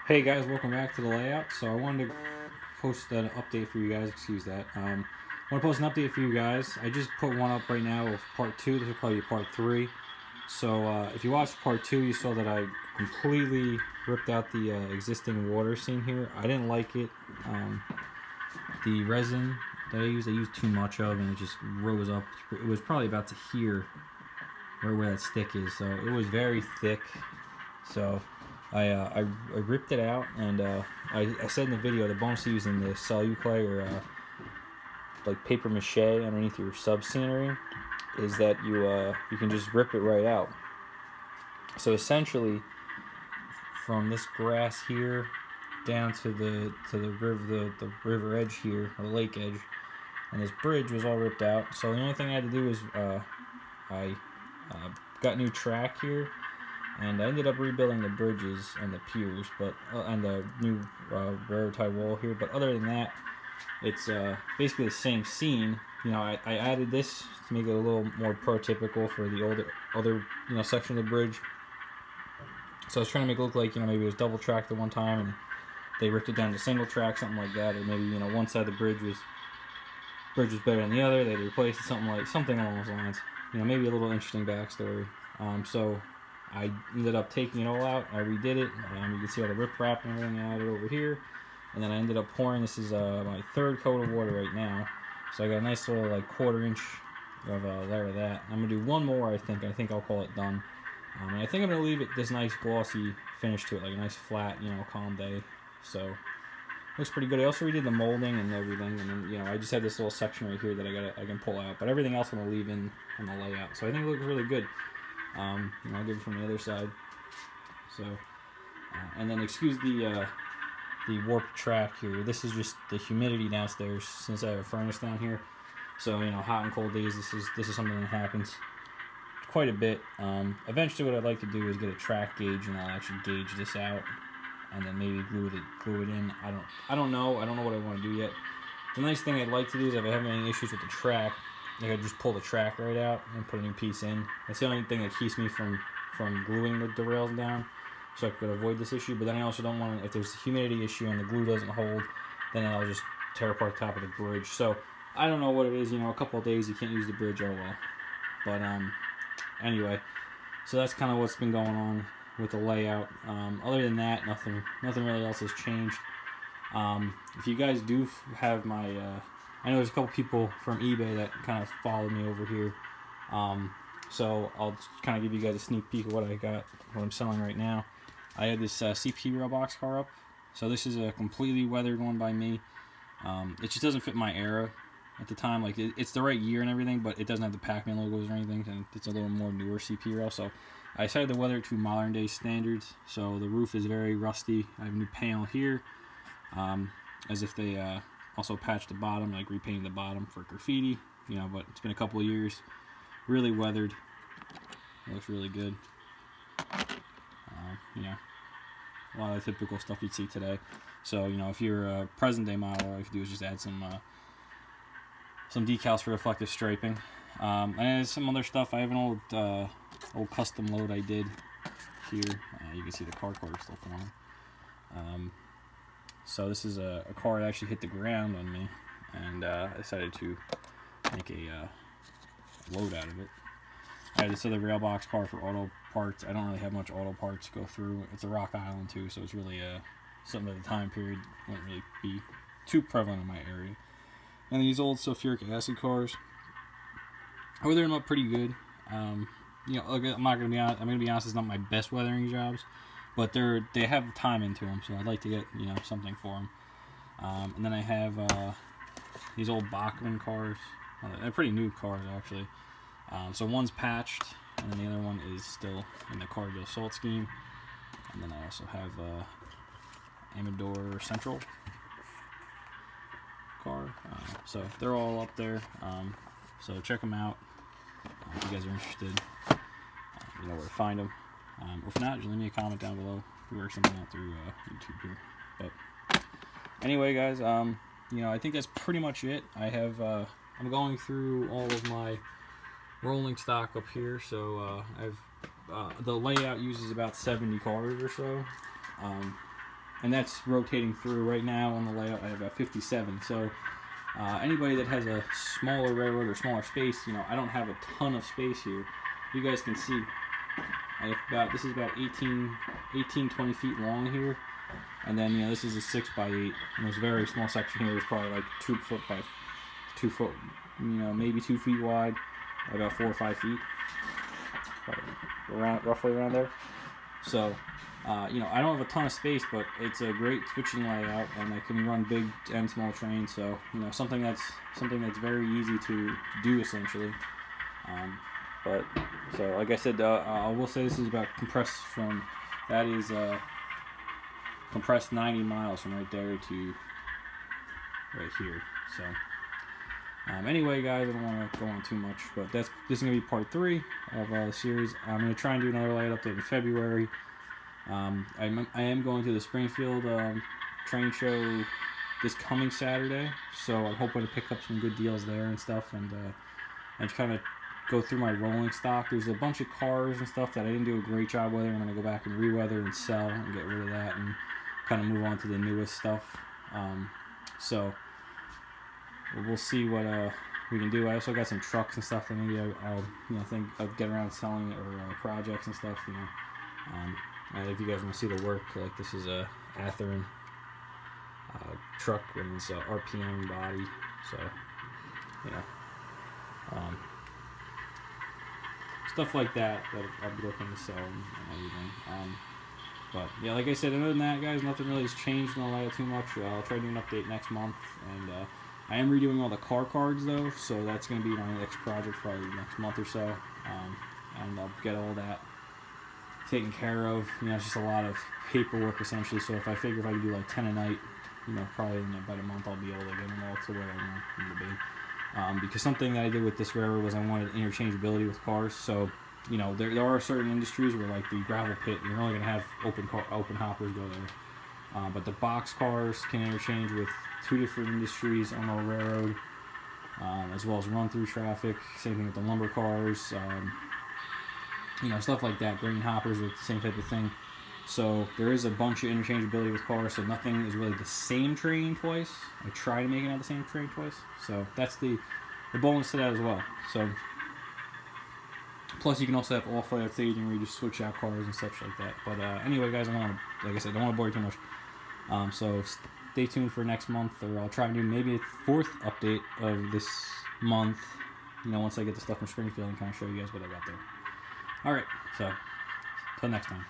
Hey guys, welcome back to the layout. So I wanted to post an update for you guys. Excuse that. I want to post an update for you guys. I just put one up right now of part two. This will probably be part three. So if you watched part two, you saw that I completely ripped out the existing water scene here. I didn't like it. The resin that I used too much of, and it just rose up. It was probably about to here, where that stick is. So it was very thick. So I ripped it out, and I said in the video the bonus of using the celluclay or like paper mache underneath your sub scenery is that you can just rip it right out. So essentially, from this grass here down to the river edge here, or the lake edge, and this bridge was all ripped out. So the only thing I had to do was I got new track here, and I ended up rebuilding the bridges and the piers, but and the new railroad tie wall here. But other than that, it's basically the same scene. I added this to make it a little more prototypical for the other section of the bridge. So I was trying to make it look like maybe it was double tracked at one time, and they ripped it down to single track, something like that, or maybe one side of the bridge was better than the other. They replaced it, something along those lines. Maybe a little interesting backstory. So I ended up taking it all out. I redid it. You can see all the riprap and everything I added over here. And then I ended up pouring. This is my third coat of water right now. So I got a nice little like quarter-inch of layer of that. I'm gonna do one more. I think I'll call it done. And I think I'm gonna leave it this nice glossy finish to it, like a nice flat, calm day. So looks pretty good. I also redid the molding and everything, and then I just have this little section right here that I can pull out. But everything else I'm gonna leave in on the layout. So I think it looks really good. I'll give it from the other side. So, and then excuse the warped track here. This is just the humidity downstairs since I have a furnace down here. So hot and cold days, this is something that happens quite a bit. Eventually, what I'd like to do is get a track gauge, and I'll actually gauge this out, and then maybe glue it in. I don't know what I want to do yet. The nice thing I'd like to do is if I have any issues with the track, I could just pull the track right out and put a new piece in. That's the only thing that keeps me from gluing the rails down, so I could avoid this issue. But then I also don't want to, if there's a humidity issue and the glue doesn't hold, then I'll just tear apart the top of the bridge. So I don't know what it is. A couple of days you can't use the bridge. Oh well. But anyway, so that's kind of what's been going on with the layout. Other than that, nothing really else has changed. If you guys do have my, I know there's a couple people from eBay that kind of followed me over here. So I'll kind of give you guys a sneak peek of what I'm selling right now. I had this CP rail box car up. So this is a completely weathered one by me. It just doesn't fit my era at the time. Like it's the right year and everything, but it doesn't have the Pac-Man logos or anything, and it's a little more newer CP rail. So I decided to weather it to modern day standards. So the roof is very rusty. I have a new panel here, as if they also patched the bottom, like repainted the bottom for graffiti. But it's been a couple of years. Really weathered. It looks really good. A lot of the typical stuff you'd see today. So if you're a present day model, all you can do is just add some decals for reflective striping. And some other stuff. I have an old custom load I did here. You can see the car quarter still forming. So this is a car that actually hit the ground on me, and I decided to make a load out of it. I had this other rail box car for auto parts. I don't really have much auto parts to go through. It's a Rock Island too, so it's really something at the time period wouldn't really be too prevalent in my area. And these old sulfuric acid cars, I weather them up pretty good. I'm gonna be honest. It's not my best weathering jobs, but they have time into them, so I'd like to get something for them. And then I have these old Bachmann cars. They're pretty new cars actually. So one's patched, and then the other one is still in the Cargill salt scheme. And then I also have Amador Central car. So they're all up there. So check them out if you guys are interested. You know where to find them. If not, just leave me a comment down below. We work something out through YouTube here. But anyway, guys, I think that's pretty much it. I'm going through all of my rolling stock up here. So the layout uses about 70 cars or so. and that's rotating through right now on the layout. I have about 57. So anybody that has a smaller railroad or smaller space, I don't have a ton of space here. You guys can see this is about 20 feet long here, and then this is a 6x8, and this very small section here is probably like 2 foot by 2 foot, maybe 2 feet wide, about 4 or 5 feet, roughly around there. So I don't have a ton of space, but it's a great switching layout, and I can run big and small trains. So something that's very easy to do essentially. But so like I said, I will say this is about compressed from compressed 90 miles from right there to right here. So anyway, guys, I don't want to go on too much, but this is gonna be part 3 of the series. I'm gonna try and do another layout update in February. I am going to the Springfield train show this coming Saturday, so I'm hoping to pick up some good deals there and stuff, and kind of go through my rolling stock. There's a bunch of cars and stuff that I didn't do a great job with. I'm going to go back and re-weather and sell and get rid of that and kind of move on to the newest stuff. So we'll see what we can do. I also got some trucks and stuff that maybe I'll think I'll get around selling, or projects and stuff. If you guys want to see the work, like this is a Athearn truck, and it's a RPM body. So stuff like that I'll be looking to sell and everything. But yeah, like I said, other than that, guys, nothing really has changed in the layout too much. I'll try to do an update next month, and I am redoing all the car cards though, so that's going to be my next project for probably the next month or so, and I'll get all that taken care of. It's just a lot of paperwork essentially. So if I can do like 10 a night, probably in about a month I'll be able to get them all to where I want them to be. Because something that I did with this railroad was I wanted interchangeability with cars. So, there are certain industries where, like the gravel pit, you're only going to have open hoppers go there. But the box cars can interchange with 2 different industries on the railroad, as well as run-through traffic. Same thing with the lumber cars, stuff like that. Grain hoppers are the same type of thing. So there is a bunch of interchangeability with cars, so nothing is really the same train twice. I try to make it not the same train twice. So that's the bonus to that as well. So plus you can also have off-layout staging where you just switch out cars and such like that. But anyway, guys, like I said, I don't want to bore you too much. So stay tuned for next month, or I'll try to do maybe a 4th update of this month. Once I get the stuff from Springfield and kind of show you guys what I got there. All right, so till next time.